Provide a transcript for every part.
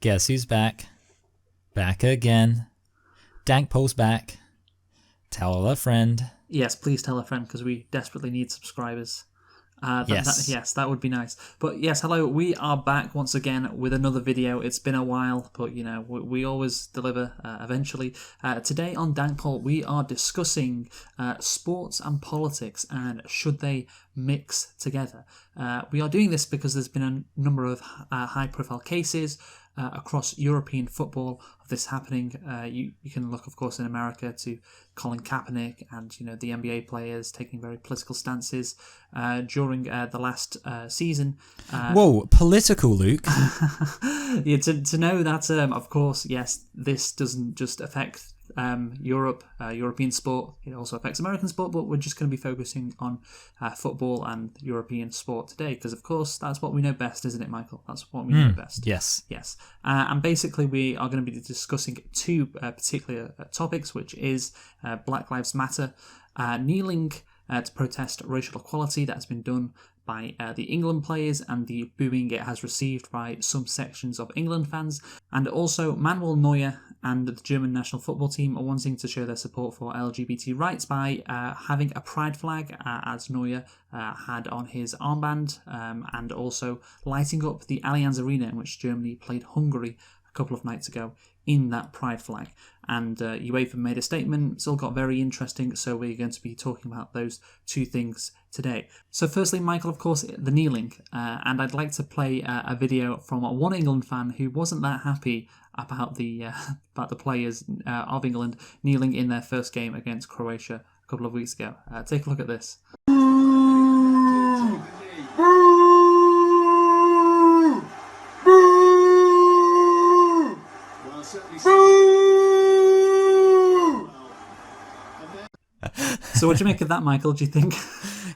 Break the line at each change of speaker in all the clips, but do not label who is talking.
Guess who's back? Back again. Dankpole's back. Tell a friend.
Yes, please tell a friend because we desperately need subscribers.
Yes.
That would be nice. But yes, hello, we are back once again with another video. It's been a while, but you know, we always deliver eventually. Today on Dankpole, we are discussing sports and politics and should they mix together. We are doing this because there's been a number of high-profile cases across European football of this happening. You can look, of course, in America to Colin Kaepernick and the NBA players taking very political stances during the last season.
Whoa, political, Luke.
Yeah, to know that, of course, yes, this doesn't just affect European sport. It also affects American sport, but we're just going to be focusing on football and European sport today because, of course, that's what we know best, isn't it, Michael? That's what we know best.
Yes.
Yes. And basically, we are going to be discussing two particular topics, which is Black Lives Matter, kneeling to protest racial equality that has been done by the England players and the booing it has received by some sections of England fans, and also Manuel Neuer and the German national football team are wanting to show their support for LGBT rights by having a pride flag, as Neuer had on his armband, and also lighting up the Allianz Arena in which Germany played Hungary a couple of nights ago in that pride flag. And UEFA made a statement. It's all got very interesting, so we're going to be talking about those two things today. So firstly, Michael, of course, the kneeling, and I'd like to play a video from one England fan who wasn't that happy about the players of England kneeling in their first game against Croatia a couple of weeks ago. Take a look at this. So what do you make of that, Michael? Do you think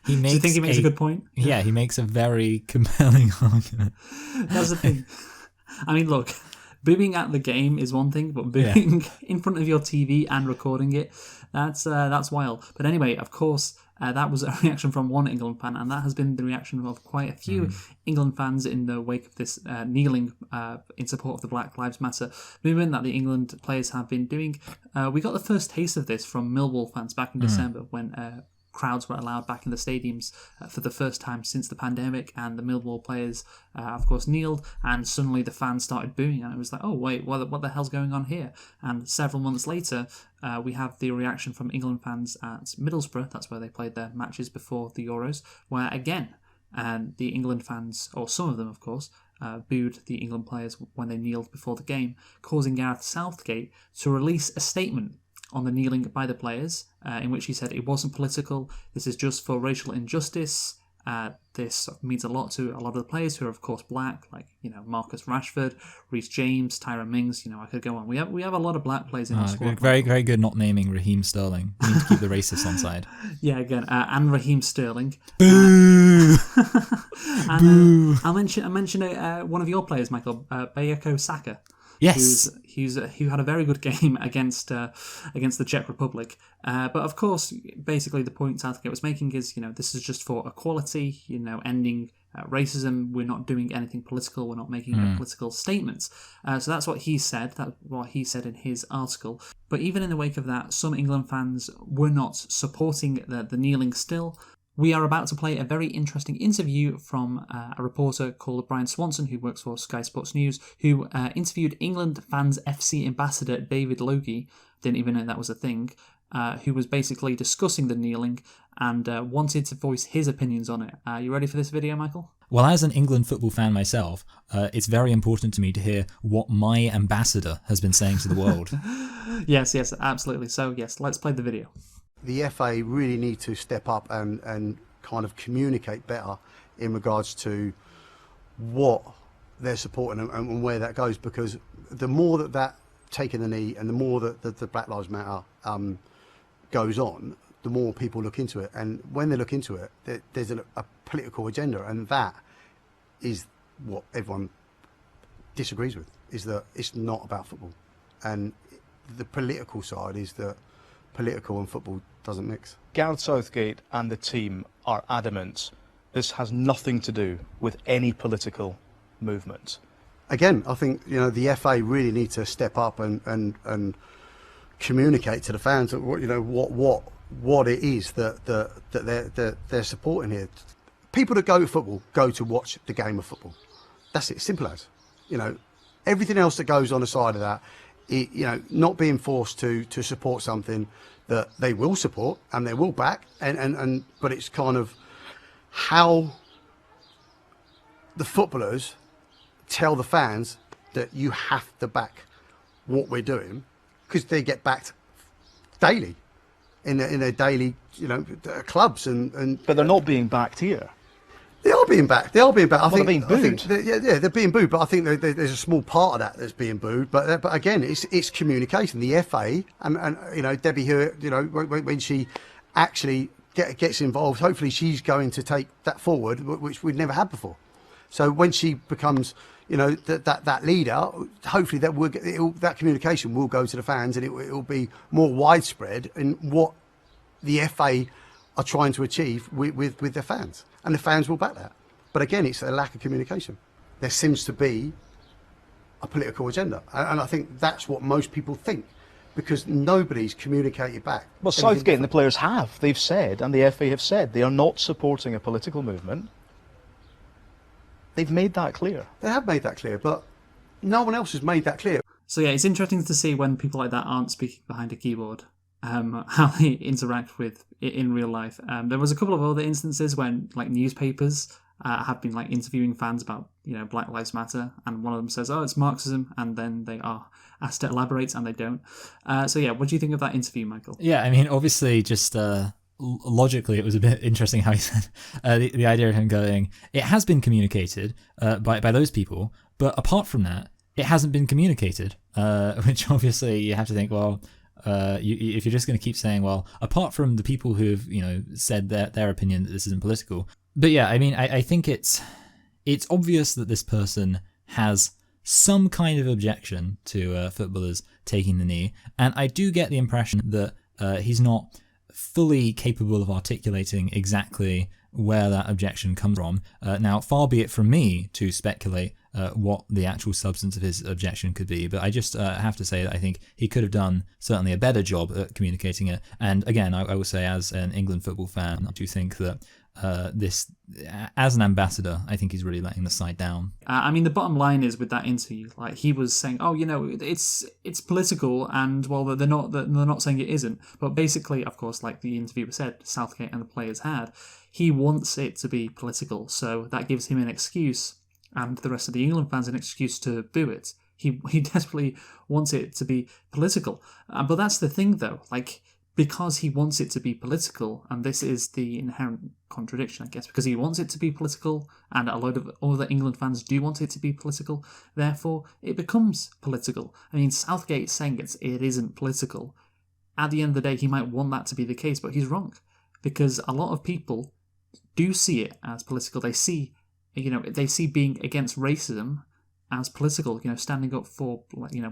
he makes a good point?
Yeah, he makes a very compelling argument.
That's the thing. I mean, look, booing at the game is one thing, but booing in front of your TV and recording it, that's wild. But anyway, of course, that was a reaction from one England fan, and that has been the reaction of quite a few England fans in the wake of this kneeling in support of the Black Lives Matter movement that the England players have been doing. We got the first taste of this from Millwall fans back in December when crowds were allowed back in the stadiums for the first time since the pandemic, and the Millwall players, of course, kneeled, and suddenly the fans started booing, and it was like, oh wait, what the hell's going on here? And several months later, we have the reaction from England fans at Middlesbrough. That's where they played their matches before the Euros, where again, the England fans, or some of them, of course, booed the England players when they kneeled before the game, causing Gareth Southgate to release a statement on the kneeling by the players, in which he said it wasn't political, this is just for racial injustice. This means a lot to a lot of the players who are, of course, black, like Marcus Rashford, Reece James, Tyrone Mings. I could go on. We have a lot of black players in the squad.
Very, very good not naming Raheem Sterling. We need to keep the racists on side.
Yeah, again, and Raheem Sterling.
Boo!
And I'll mention one of your players, Michael, Bayako Saka.
Yes,
who had a very good game against the Czech Republic. But of course, basically the point Southgate was making is, this is just for equality, ending racism. We're not doing anything political. We're not making political statements. So that's what he said. That's what he said in his article. But even in the wake of that, some England fans were not supporting the kneeling still. We are about to play a very interesting interview from a reporter called Brian Swanson, who works for Sky Sports News, who interviewed England fans FC ambassador David Logie, didn't even know that was a thing, who was basically discussing the kneeling and wanted to voice his opinions on it. You ready for this video, Michael?
Well, as an England football fan myself, it's very important to me to hear what my ambassador has been saying to the world.
Yes, absolutely. So, yes, let's play the video.
The FA really need to step up and kind of communicate better in regards to what they're supporting and where that goes, because the more that taking the knee and the more that the Black Lives Matter goes on, the more people look into it. And when they look into it, there's a political agenda, and that is what everyone disagrees with, is that it's not about football. And the political side is that political and football doesn't mix.
Gareth Southgate and the team are adamant this has nothing to do with any political movement.
again, I think the FA really need to step up and communicate to the fans that what it is that they're supporting here. People that go to football go to watch the game of football. That's it, simple as. Everything else that goes on the side of that, not being forced to support something that they will support and they will back, but it's kind of how the footballers tell the fans that you have to back what we're doing, because they get backed daily in their daily clubs
But they're not being backed here.
They are being backed. They're being
booed.
They're being booed. But I think there's a small part of that that's being booed. But again, it's communication. The FA and Debbie Hewitt, when she actually gets involved, hopefully she's going to take that forward, which we've never had before. So when she becomes, that leader, hopefully that communication will go to the fans, and it will be more widespread in what the FA are trying to achieve with their fans, and the fans will back that. But again, it's a lack of communication. There seems to be a political agenda, and I think that's what most people think, because nobody's communicated back.
Well, Southgate and the players have. They've said, and the FA have said, they are not supporting a political movement. They've made that clear.
They have made that clear, but no one else has made that clear.
So yeah, it's interesting to see when people like that aren't speaking behind a keyboard, how they interact with it in real life. There was a couple of other instances when newspapers have been interviewing fans about Black Lives Matter, and one of them says, "Oh, it's Marxism," and then they are asked to elaborate and they don't. So yeah, what do you think of that interview, Michael?
Yeah, I mean, obviously, just logically, it was a bit interesting how he said the idea of him going, it has been communicated by those people, but apart from that, it hasn't been communicated, which obviously you have to think, well, if you're just going to keep saying, well, apart from the people who've said their opinion that this isn't political. But yeah, I mean, I think it's obvious that this person has some kind of objection to footballers taking the knee, and I do get the impression that he's not fully capable of articulating exactly where that objection comes from. Now, far be it from me to speculate what the actual substance of his objection could be, but I just have to say that I think he could have done certainly a better job at communicating it. And again, I will say, as an England football fan, I do think that this, as an ambassador, I think he's really letting the side down.
I mean, the bottom line is with that interview, he was saying, "Oh, it's political," and well, they're not saying it isn't. But basically, of course, like the interviewer said, Southgate and the players had, he wants it to be political, so that gives him an excuse, and the rest of the England fans an excuse to boo it. He desperately wants it to be political, but that's the thing, though, because he wants it to be political, and this is the inherent contradiction, I guess, because he wants it to be political, and a load of other England fans do want it to be political, therefore it becomes political. I mean, Southgate saying it isn't political. At the end of the day, he might want that to be the case, but he's wrong, because a lot of people do see it as political. They see being against racism as political, standing up for,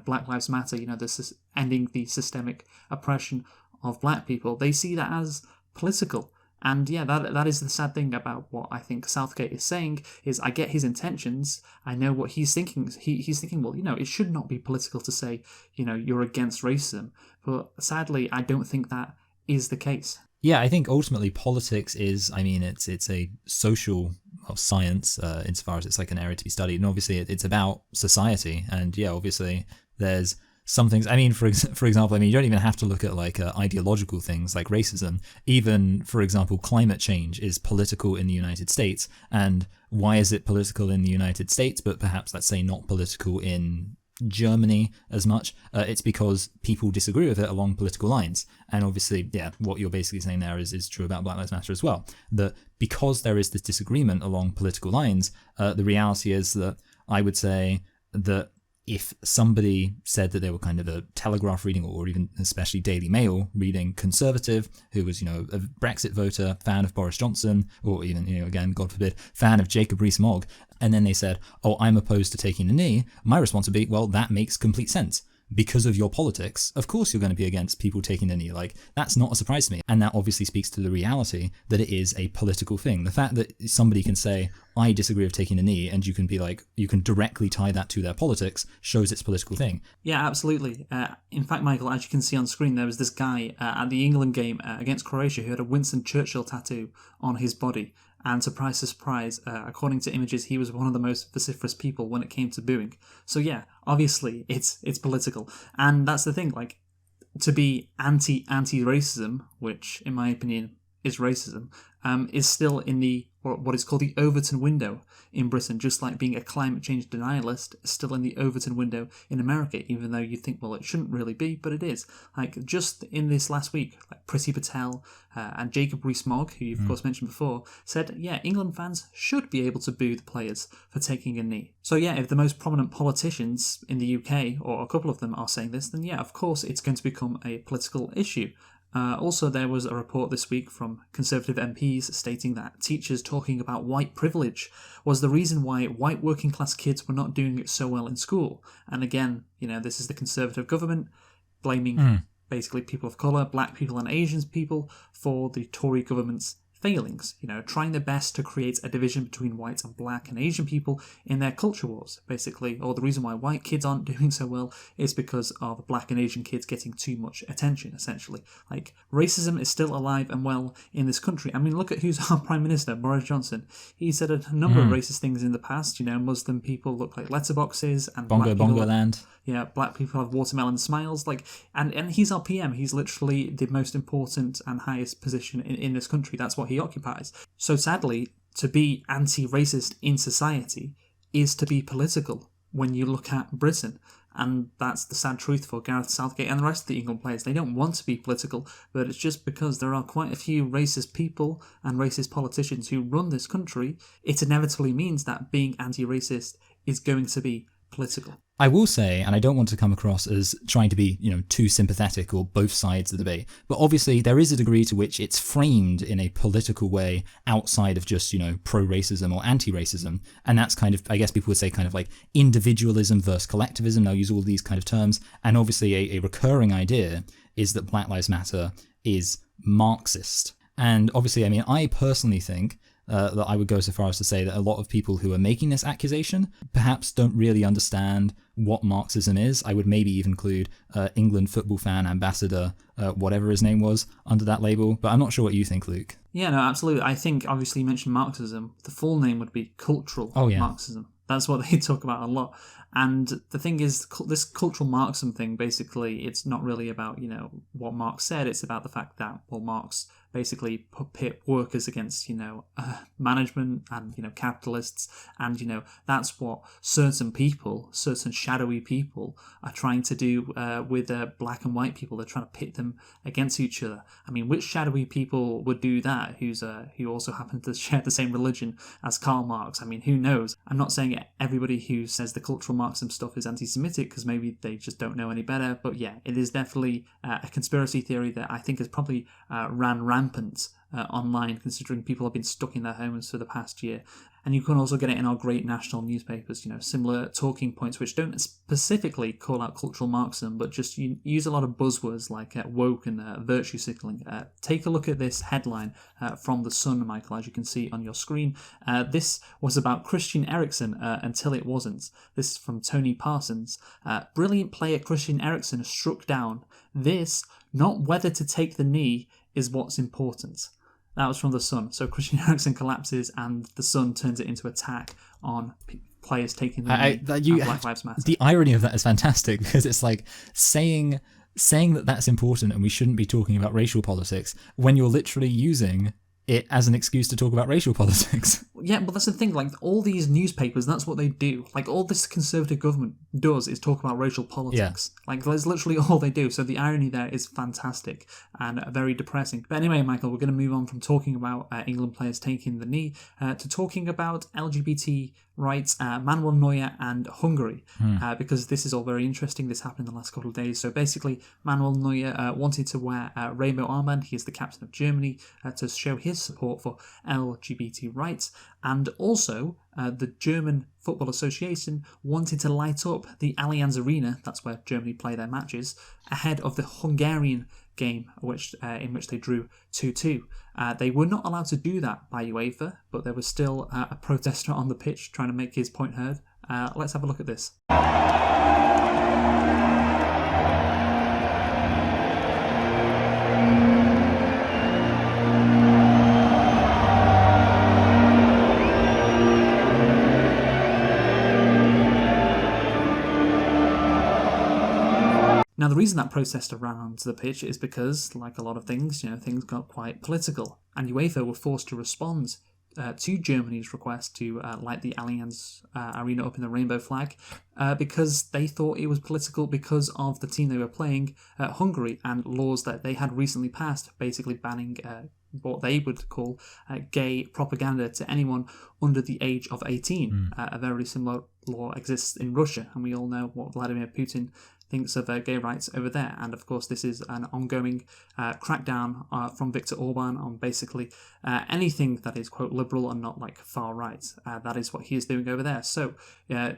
Black Lives Matter, this ending the systemic oppression of black people. They see that as political. And yeah, that is the sad thing about what I think Southgate is saying, is I get his intentions, I know what he's thinking. He's thinking, well, it should not be political to say, you're against racism. But sadly, I don't think that is the case.
Yeah, I think ultimately politics is, it's a social science insofar as it's an area to be studied. And obviously it's about society. And yeah, obviously there's some things, for example, you don't even have to look at ideological things like racism. Even, for example, climate change is political in the United States. And why is it political in the United States, but perhaps, let's say, not political in Germany as much? It's because people disagree with it along political lines. And obviously, yeah, what you're basically saying there is true about Black Lives Matter as well. That because there is this disagreement along political lines, the reality is that I would say that if somebody said that they were kind of a Telegraph reading, or even especially Daily Mail reading conservative, who was, a Brexit voter, fan of Boris Johnson, or even, again, God forbid, fan of Jacob Rees-Mogg, and then they said, "Oh, I'm opposed to taking the knee," my response would be, well, that makes complete sense. because of your politics, of course you're going to be against people taking the knee. Like, that's not a surprise to me. And that obviously speaks to the reality that it is a political thing. The fact that somebody can say, I disagree with taking the knee, and you can be like, you can directly tie that to their politics, shows it's a political thing.
Yeah, absolutely. In fact, Michael, as you can see on screen, there was this guy at the England game against Croatia who had a Winston Churchill tattoo on his body. And surprise, surprise, according to images, he was one of the most vociferous people when it came to booing. So yeah, obviously it's political. And that's the thing, like, to be anti-racism, which in my opinion is racism, is still in the what is called the Overton window in Britain, just like being a climate change denialist is still in the Overton window in America, even though you think, well, it shouldn't really be, but it is. Like, just in this last week, like Priti Patel and Jacob Rees-Mogg, who you've of course mentioned before, said, yeah, England fans should be able to boo the players for taking a knee. So yeah, if the most prominent politicians in the UK, or a couple of them, are saying this, then yeah, of course it's going to become a political issue. Also, there was a report this week from Conservative MPs stating that teachers talking about white privilege was the reason why white working class kids were not doing it so well in school. And again, you know, this is the Conservative government blaming basically people of colour, black people and Asian people for the Tory government's failings, you know, trying their best to create a division between white and black and Asian people in their culture wars, basically. Or the reason why white kids aren't doing so well is because of black and Asian kids getting too much attention, essentially. Like, racism is still alive and well in this country. I mean, look at who's our Prime Minister, Boris Johnson. He said a number of racist things in the past, you know, Muslim people look like letterboxes and
Bongo land.
Yeah, black people have watermelon smiles, like, and he's our PM. He's literally the most important and highest position in this country. That's what he occupies. So sadly, to be anti-racist in society is to be political when you look at Britain. And that's the sad truth for Gareth Southgate and the rest of the England players. They don't want to be political, but it's just because there are quite a few racist people and racist politicians who run this country, it inevitably means that being anti-racist is going to be political.
I will say, and I don't want to come across as trying to be, you know, too sympathetic or both sides of the debate, but obviously there is a degree to which it's framed in a political way outside of just, you know, pro-racism or anti-racism. And that's kind of, I guess people would say, kind of like individualism versus collectivism. they'll use all these kind of terms. And obviously a recurring idea is that Black Lives Matter is Marxist. And obviously, I mean, I personally think that I would go so far as to say that a lot of people who are making this accusation perhaps don't really understand what Marxism is. I would maybe even include England football fan ambassador, whatever his name was, under that label. But I'm not sure what you think, Luke.
Yeah, no, absolutely. I think, obviously, you mentioned Marxism. The full name would be cultural Marxism. That's what they talk about a lot. And the thing is, this cultural Marxism thing, basically, it's not really about, you know, what Marx said. It's about the fact that, well, Marx basically pit workers against, you know, management and, you know, capitalists. And, you know, that's what certain people, certain shadowy people are trying to do with black and white people. They're trying to pit them against each other. I mean, which shadowy people would do that who also happen to share the same religion as Karl Marx? I mean, who knows? I'm not saying everybody who says the cultural Marxism stuff is anti-Semitic, because maybe they just don't know any better. But yeah, it is definitely a conspiracy theory that I think has probably ran rampant online, considering people have been stuck in their homes for the past year. And you can also get it in our great national newspapers, you know, similar talking points which don't specifically call out cultural Marxism, but just use a lot of buzzwords like woke and virtue signaling. Take a look at this headline from The Sun, Michael, as you can see on your screen. This was about Christian Eriksen until it wasn't. This is from Tony Parsons. Brilliant player Christian Eriksen struck down. This, not whether to take the knee, is what's important. That was from The Sun. So Christian Eriksen collapses and The Sun turns it into attack on players taking the knee. Black Lives Matter.
The irony of that is fantastic, because it's like saying that that's important and we shouldn't be talking about racial politics when you're literally using it as an excuse to talk about racial politics.
Yeah, but that's the thing, like, all these newspapers, that's what they do. Like, all this Conservative government does is talk about racial politics. Yeah. Like, that's literally all they do. So the irony there is fantastic and very depressing. But anyway, Michael, we're going to move on from talking about England players taking the knee to talking about LGBT rights, Manuel Neuer and Hungary, because this is all very interesting. This happened in the last couple of days. So basically, Manuel Neuer wanted to wear a rainbow armband. He is the captain of Germany, to show his support for LGBT rights. And also, the German Football Association wanted to light up the Allianz Arena, that's where Germany play their matches, ahead of the Hungarian game, in which they drew 2-2. They were not allowed to do that by UEFA, but there was still a protester on the pitch trying to make his point heard. Let's have a look at this. Now, the reason that protester ran onto the pitch is because, like a lot of things, things got quite political, and UEFA were forced to respond to Germany's request to light the Allianz Arena up in the rainbow flag because they thought it was political because of the team they were playing, Hungary, and laws that they had recently passed, basically banning what they would call gay propaganda to anyone under the age of 18. A very similar law exists in Russia, and we all know what Vladimir Putin thinks of gay rights over there. And of course, this is an ongoing crackdown from Viktor Orban on basically anything that is, quote, liberal and not like far right. That is what he is doing over there. So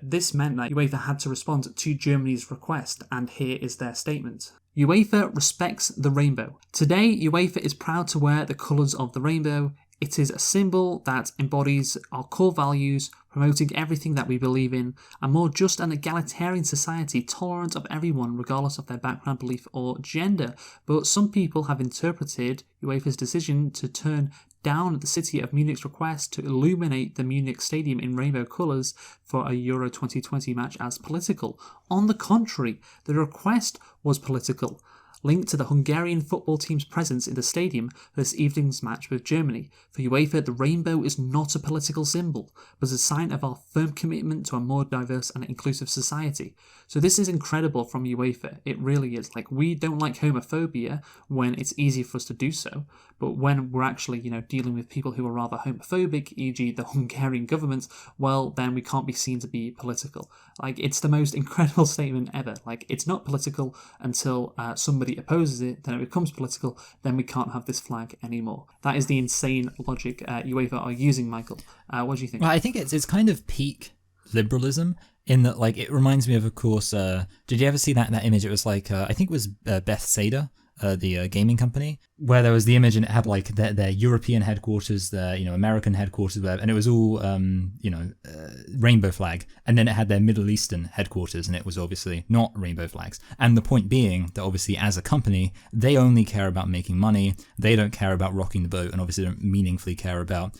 this meant that UEFA had to respond to Germany's request, and here is their statement. UEFA respects the rainbow. Today, UEFA is proud to wear the colours of the rainbow. It is a symbol that embodies our core values, promoting everything that we believe in, a more just and egalitarian society tolerant of everyone regardless of their background, belief or gender. But some people have interpreted UEFA's decision to turn down the city of Munich's request to illuminate the Munich stadium in rainbow colours for a Euro 2020 match as political. On the contrary, the request was political, linked to the Hungarian football team's presence in the stadium for this evening's match with Germany. For UEFA, the rainbow is not a political symbol, but a sign of our firm commitment to a more diverse and inclusive society. So this is incredible from UEFA. It really is. Like, we don't like homophobia when it's easy for us to do so, but when we're actually, dealing with people who are rather homophobic, e.g. the Hungarian government, well, then we can't be seen to be political. Like, it's the most incredible statement ever. Like, it's not political until somebody opposes it, then it becomes political, then we can't have this flag anymore. That is the insane logic UEFA are using, Michael. What do you think?
Well, I think it's kind of peak liberalism in that, like, it reminds me of course, did you ever see that image? It was like, I think it was Bethesda, the gaming company, where there was the image and it had like their European headquarters, their American headquarters, and it was all rainbow flag, and then it had their Middle Eastern headquarters, and it was obviously not rainbow flags. And the point being that obviously as a company, they only care about making money. They don't care about rocking the boat, and obviously don't meaningfully care about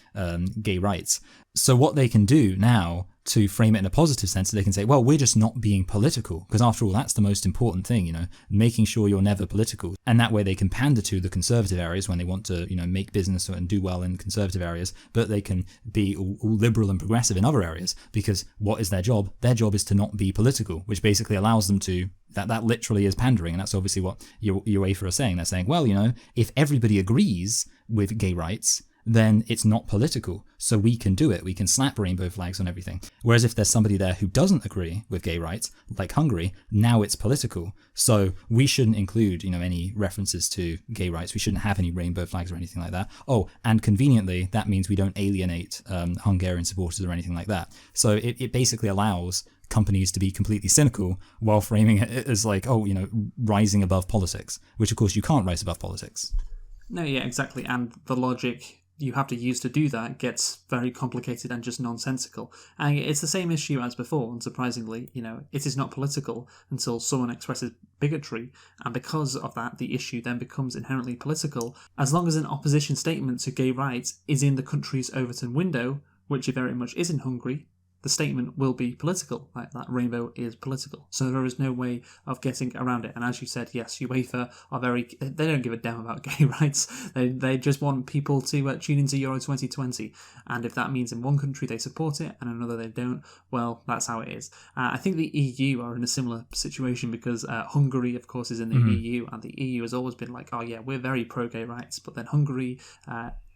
gay rights. So what they can do now to frame it in a positive sense, they can say, well, we're just not being political, because after all, that's the most important thing, making sure you're never political. And that way they can pander to the conservative areas when they want to, make business and do well in conservative areas, but they can be all liberal and progressive in other areas, because what is their job? Their job is to not be political, which basically allows them to, that literally is pandering. And that's obviously what UEFA are saying. They're saying, well, if everybody agrees with gay rights, then it's not political. So we can do it. We can slap rainbow flags on everything. Whereas if there's somebody there who doesn't agree with gay rights, like Hungary, now it's political. So we shouldn't include, any references to gay rights. We shouldn't have any rainbow flags or anything like that. Oh, and conveniently, that means we don't alienate Hungarian supporters or anything like that. So it basically allows companies to be completely cynical while framing it as like, rising above politics, which of course you can't rise above politics.
No, yeah, exactly. And the logic you have to use to do that gets very complicated and just nonsensical. And it's the same issue as before, unsurprisingly. It is not political until someone expresses bigotry, and because of that, the issue then becomes inherently political. As long as an opposition statement to gay rights is in the country's Overton window, which it very much is in Hungary, the statement will be political. Like, that rainbow is political. So there is no way of getting around it. And as you said, yes, UEFA are they don't give a damn about gay rights. They just want people to tune into Euro 2020. And if that means in one country they support it and another they don't, well, that's how it is. I think the EU are in a similar situation because Hungary, of course, is in the EU, and the EU has always been like, oh yeah, we're very pro-gay rights. But then Hungary,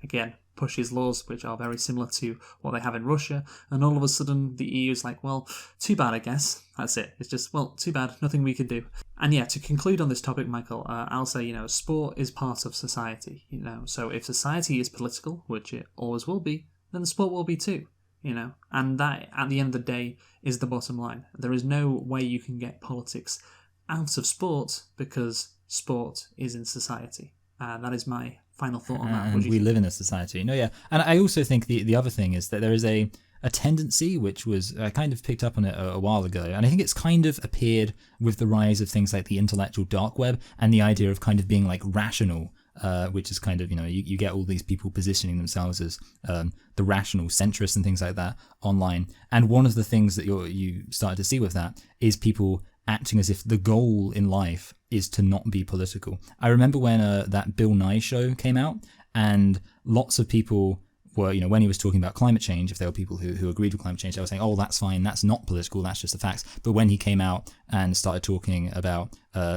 again, pushes laws which are very similar to what they have in Russia, and all of a sudden the EU is like, well, too bad, I guess. That's it. It's just, well, too bad, nothing we can do. And yeah, to conclude on this topic, Michael, I'll say, sport is part of society, so if society is political, which it always will be, then the sport will be too. And that, at the end of the day, is the bottom line. There is no way you can get politics out of sport because sport is in society. That is my final thought on that.
And we live in a society. No, yeah. And I also think the other thing is that there is a tendency, which was, I kind of picked up on it a while ago, and I think it's kind of appeared with the rise of things like the intellectual dark web and the idea of kind of being like rational, which is kind of, you get all these people positioning themselves as the rational centrists and things like that online. And one of the things that you started to see with that is people acting as if the goal in life is to not be political. I remember when that Bill Nye show came out, and lots of people were, when he was talking about climate change, if there were people who agreed with climate change, they were saying, oh, that's fine, that's not political, that's just the facts. But when he came out and started talking about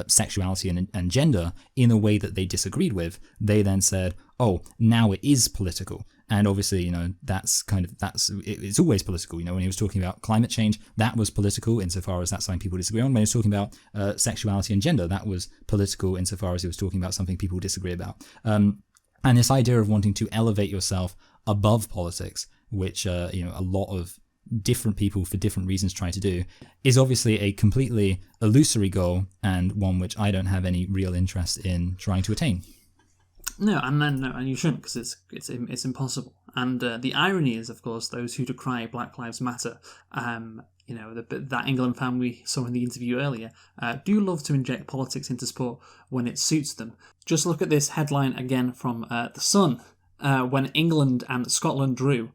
sexuality and gender in a way that they disagreed with, they then said, oh, now it is political. And obviously, it's always political. When he was talking about climate change, that was political insofar as that's something people disagree on. When he was talking about sexuality and gender, that was political insofar as he was talking about something people disagree about. And this idea of wanting to elevate yourself above politics, which a lot of different people for different reasons try to do, is obviously a completely illusory goal, and one which I don't have any real interest in trying to attain.
No, and you shouldn't, because it's impossible. And the irony is, of course, those who decry Black Lives Matter, that England fan we saw in the interview earlier, do love to inject politics into sport when it suits them. Just look at this headline again from The Sun, when England and Scotland drew,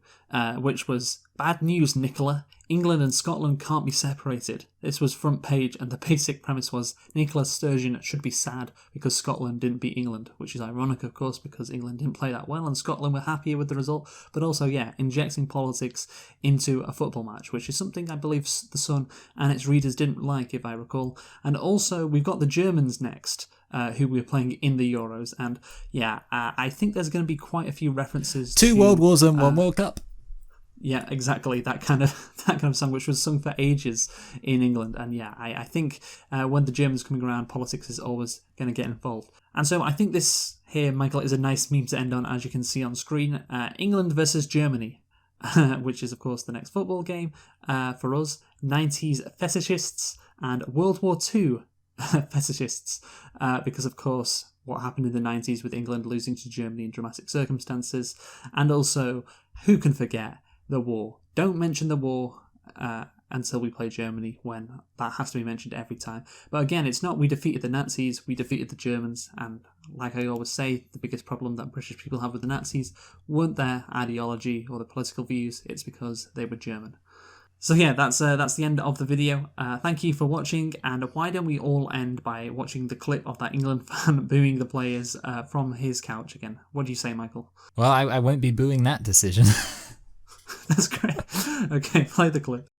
which was, "Bad news, Nicola. England and Scotland can't be separated." This was front page, and the basic premise was Nicola Sturgeon should be sad because Scotland didn't beat England, which is ironic, of course, because England didn't play that well and Scotland were happier with the result. But also, injecting politics into a football match, which is something I believe The Sun and its readers didn't like, if I recall. And also, we've got the Germans next, who we're playing in the Euros. And I think there's going to be quite a few references to
2 World Wars and 1 World Cup.
Yeah, exactly. That kind of song, which was sung for ages in England. And I think when the Germans coming around, politics is always going to get involved. And so I think this here, Michael, is a nice meme to end on, as you can see on screen. England versus Germany, which is, of course, the next football game for us. 90s fetishists and World War II fetishists, because, of course, what happened in the 90s with England losing to Germany in dramatic circumstances. And also, who can forget the war? Don't mention the war until we play Germany, when that has to be mentioned every time. But again, it's not we defeated the Nazis, we defeated the Germans. And like I always say, the biggest problem that British people have with the Nazis weren't their ideology or their political views, it's because they were German. So that's the end of the video. Thank you for watching, and why don't we all end by watching the clip of that England fan booing the players from his couch again. What do you say, Michael?
Well, I won't be booing that decision.
That's great. Okay, play the clip.